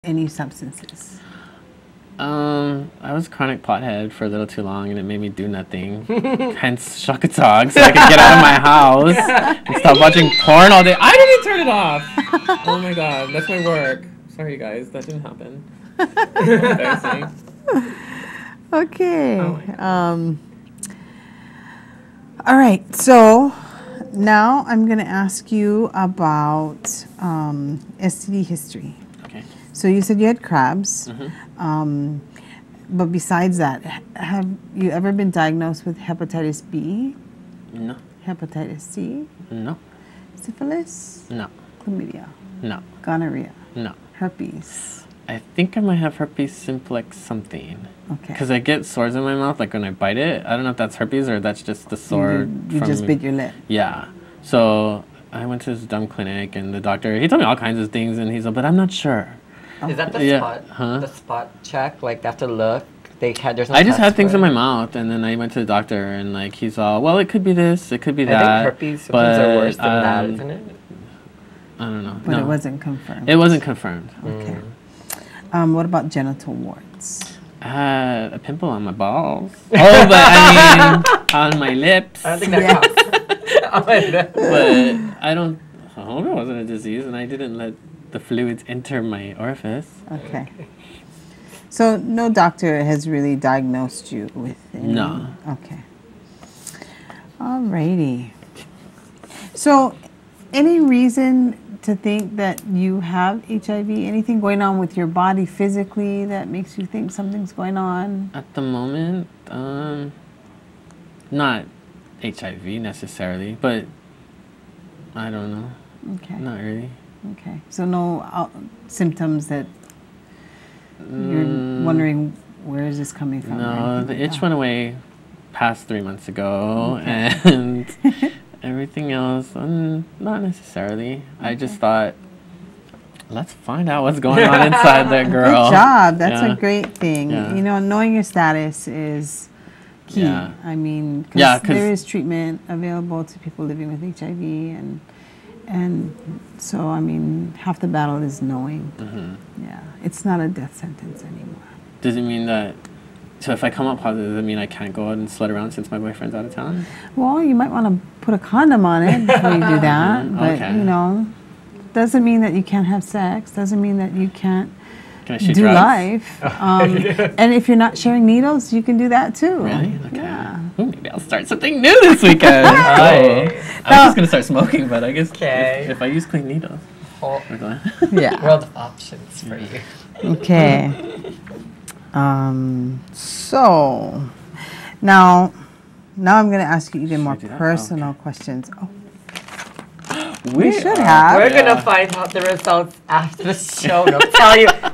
any substances? I was a chronic pothead for a little too long, and it made me do nothing. Hence Shaka Talk, so I could get out of my house and stop watching porn all day. I didn't turn it off. Oh my god, that's my work. Sorry, you guys, that didn't happen. Embarrassing. Okay. All right. So now I'm going to ask you about STD history. Okay. So you said you had crabs. Mm-hmm. But besides that, have you ever been diagnosed with hepatitis B? No. Hepatitis C? No. Syphilis? No. Chlamydia? No. Gonorrhea? No. Herpes? I think I might have herpes simplex something. Okay. Because I get sores in my mouth, like when I bite it. I don't know if that's herpes or that's just the sore. You just bit your lip. Yeah. So I went to this dumb clinic, and the doctor, he told me all kinds of things, and he's like, but I'm not sure. Is that the spot? Huh? The spot check? Like they have to look. There's no I just test had things for in it? my mouth, and then I went to the doctor, and like he's all, well, it could be this, it could be that. I think herpes symptoms are worse than that, isn't it? I don't know. But no. it wasn't confirmed. It wasn't confirmed. Okay. What about genital warts? I had a pimple on my balls. Oh, but I mean, on my lips. I don't think that counts. On my lip. But I hope it wasn't a disease, and I didn't let the fluids enter my orifice. Okay. So no doctor has really diagnosed you with any? No. Okay. Alrighty. So any reason to think that you have HIV? Anything going on with your body physically that makes you think something's going on? At the moment, not HIV necessarily, but I don't know. Okay. Not really. Okay. So no symptoms that you're wondering where is this coming from? No, the itch went away past 3 months ago, and everything else, not necessarily. I just thought, let's find out what's going on inside there, girl. Good job. That's Yeah. a great thing. Yeah. You know, knowing your status is key. Yeah. I mean, Yeah, because there is treatment available to people living with HIV, and so, I mean, half the battle is knowing. Mm-hmm. Yeah. It's not a death sentence anymore. Does it mean that, so if I come up positive, does it mean I can't go out and slut around since my boyfriend's out of town? Well, you might want to put a condom on it before you do that. But, Okay. you know, doesn't mean that you can't have sex. Doesn't mean that you can't Can I shoot do drugs? life. And if you're not sharing needles, you can do that too. Really? Okay. Yeah. Ooh, maybe I'll start something new this weekend. Cool. I was just going to start smoking, but I guess if I use clean needles. Whole We're going. Yeah. world of options for you. Okay. So now I'm going to ask you even more do that? personal questions. Oh, We should have. We're gonna find out the results after the show.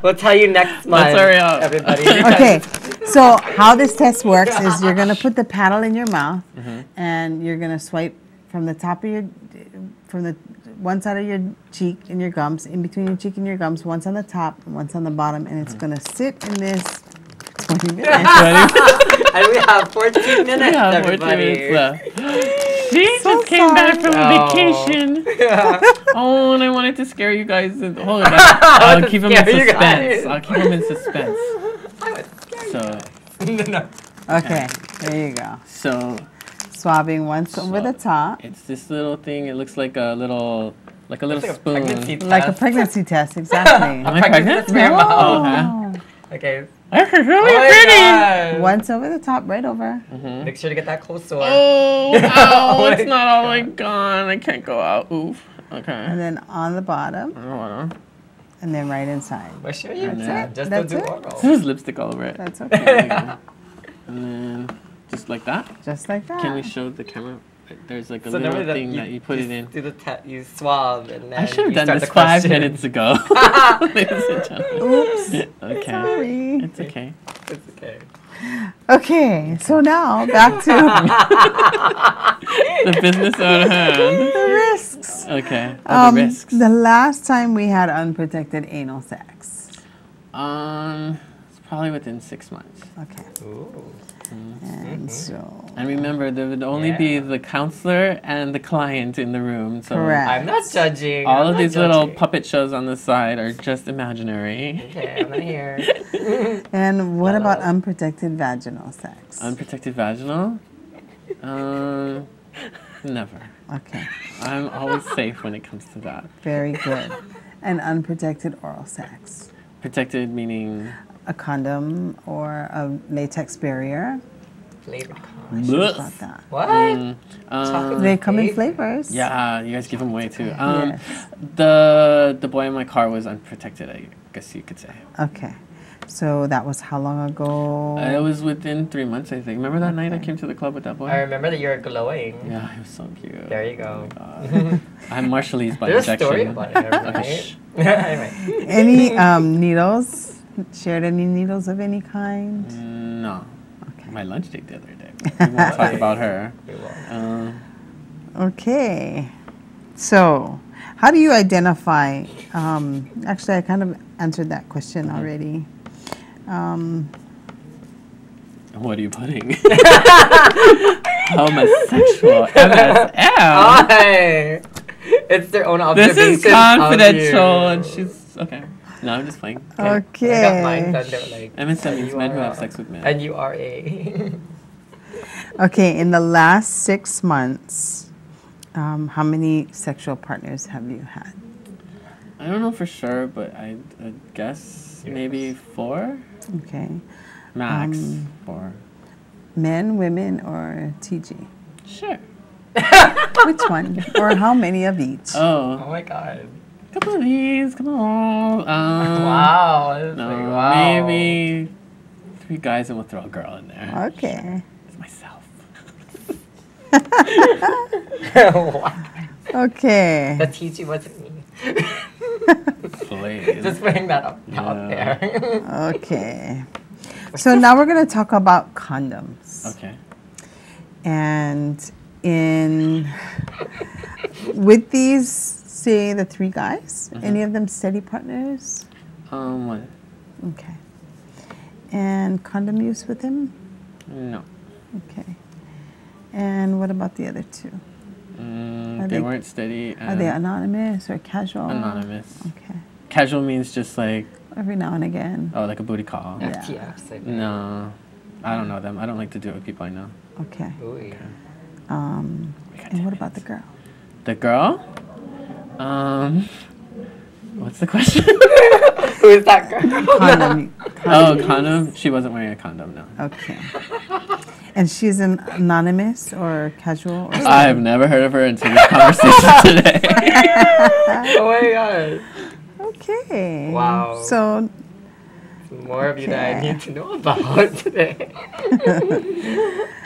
We'll tell you next month. Let's hurry up. Everybody. Okay, so how this test works is you're gonna put the paddle in your mouth, and you're gonna swipe from the top of from the one side of your cheek and your gums, in between your cheek and your gums. One's on the top and one's on the bottom, and it's gonna sit in this 20 minutes. And we have 14 minutes, Yeah, 14 everybody. minutes left. She So just came back from Oh. vacation. Oh, and I wanted to scare you guys. Hold on. I'll keep them in scare you suspense. guys. I'll keep them in suspense. So, No. Okay, there you go. so Swabbing once over the top, it's this little thing. It looks like a little Like a spoon. pregnancy like a test. pregnancy test, exactly. Am I pregnant? for your mouth. Oh, okay. Okay. This is Oh really my pretty. God. Once over the top, right over. Make sure to get that cold sore. Oh, ow, Oh it's my not all the way gone. I can't go out. Oof. Okay. And then on the bottom, Oh, and then right inside. Make sure you That's it. just That's don't it. do oral. there's lipstick all over it. That's There okay. we go. And then just like that. Just like that. Can we show the camera? There's like a So little remember thing that you put it in. Do the you swab and then I should have you done start this the 5 question. minutes ago. Ladies and gentlemen. Oops. Okay. Sorry. It's okay. It's okay. Okay, so now back to The business at hand. the risks. Okay. Oh, the risks. The last time we had unprotected anal sex. It's Probably within 6 months. Okay. Ooh. And so. And remember, there would only be Yeah. the counselor and the client in the room. So Correct. I'm not judging. all I'm of not these little judging. puppet shows on the side are just imaginary. Okay, I'm not here. And what about Hello. unprotected vaginal sex? Unprotected vaginal? Never. Okay. I'm always safe when it comes to that. Very good. And unprotected oral sex? Protected meaning... A condom or a latex barrier? Flavored con. Blech. About that. What? Um, They come in Flavor. flavors. yeah, you guys give them away too. Yes. The boy in my car was unprotected, I guess you could say. Okay. So that was how long ago? It was within 3 months, I think. Remember that night I came to the club with that boy? I remember that you were glowing. Yeah, he was so cute. There you go. I'm Marshallese by There's a injection. story about it, right? Okay, shh. Anyway. Any needles? Shared any needles of any kind? No. Okay. My lunch date the other day. We won't talk about her. We will. Okay. So, how do you identify? Actually, I kind of answered that question already. What are you putting? Homosexual. MSM. Hi. It's their own This observation. is confidential, and she's okay. No, I'm just playing. Okay. I got mine done. They were like, MSM means you men who are have a- sex with men. And you are a. Okay, in the last 6 months, how many sexual partners have you had? I don't know for sure, but I guess maybe 4 Okay. max. 4. Men, women, or TG? Sure. Which one? Or how many of each? Oh Oh, my god. couple of these. Come on. Wow. It's No, like, wow. maybe 3 guys, and we'll throw a girl in there. Okay. It's myself. Wow. Okay. The teaching wasn't me. Please. Just putting that out Yeah. there. Okay. So now we're going to talk about condoms. Okay. And with these, say the 3 guys, any of them steady partners? What? Okay. And condom use with him? No. Okay. And what about the other 2? Are They they- weren't steady. Are they anonymous or casual? anonymous? Okay. Casual means just like, Every now and again. oh, like a booty call. Yeah. FTFs. Like, No, I don't know them. I don't like to do it with people I know. Okay. ooh, yeah. We got And 10 what about the minutes. girl? The girl? What's the question? Who is that girl? Condom. Oh, condom? She wasn't wearing a condom, no. Okay. And she's an anonymous or casual? Or I have never heard of her until this conversation today. Oh my god. Okay. Wow. So, More of you that I Okay. need to know about today.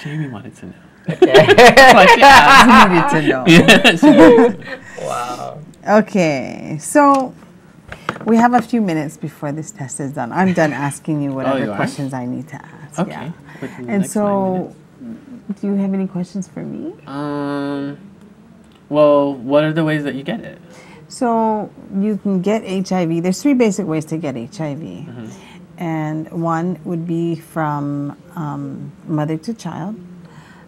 Jamie wanted to know. Okay. Like she asked. you needed to know. Yeah, she needed to know. Wow. Okay. So, we have a few minutes before this test is done. I'm done asking you whatever you are? questions I need to ask. Okay. Yeah. Within the And next 9 so, do you have any questions for me? minutes. Well, what are the ways that you get it? So you can get HIV. There's 3 basic ways to get HIV. Mm-hmm. And one would be from mother to child.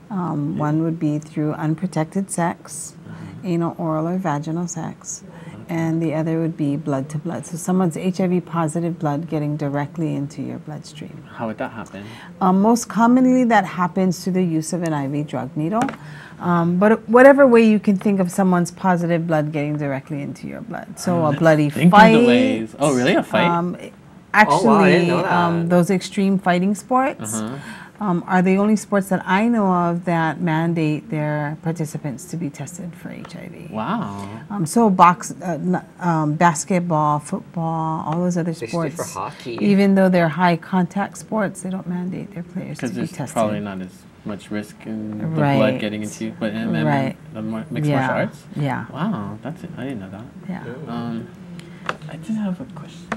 One would be through unprotected sex, anal, oral, or vaginal sex. And the other would be blood to blood. So someone's HIV positive blood getting directly into your bloodstream. How would that happen? Most commonly that happens through the use of an IV drug needle. But whatever way you can think of someone's positive blood getting directly into your blood. So a bloody Think fight. of the ways. Oh, really? A fight? Actually, Oh, wow, I didn't know that. those extreme fighting sports are the only sports that I know of that mandate their participants to be tested for HIV. Wow. So basketball, football, all those other They should do sports. for hockey. Even though they're high contact sports, they don't mandate their players to Because be there's tested. probably not as much risk in the Right. blood getting into you. But in Right. the mixed martial arts? Yeah. Wow, that's it. I didn't know that. Yeah. I did have a question.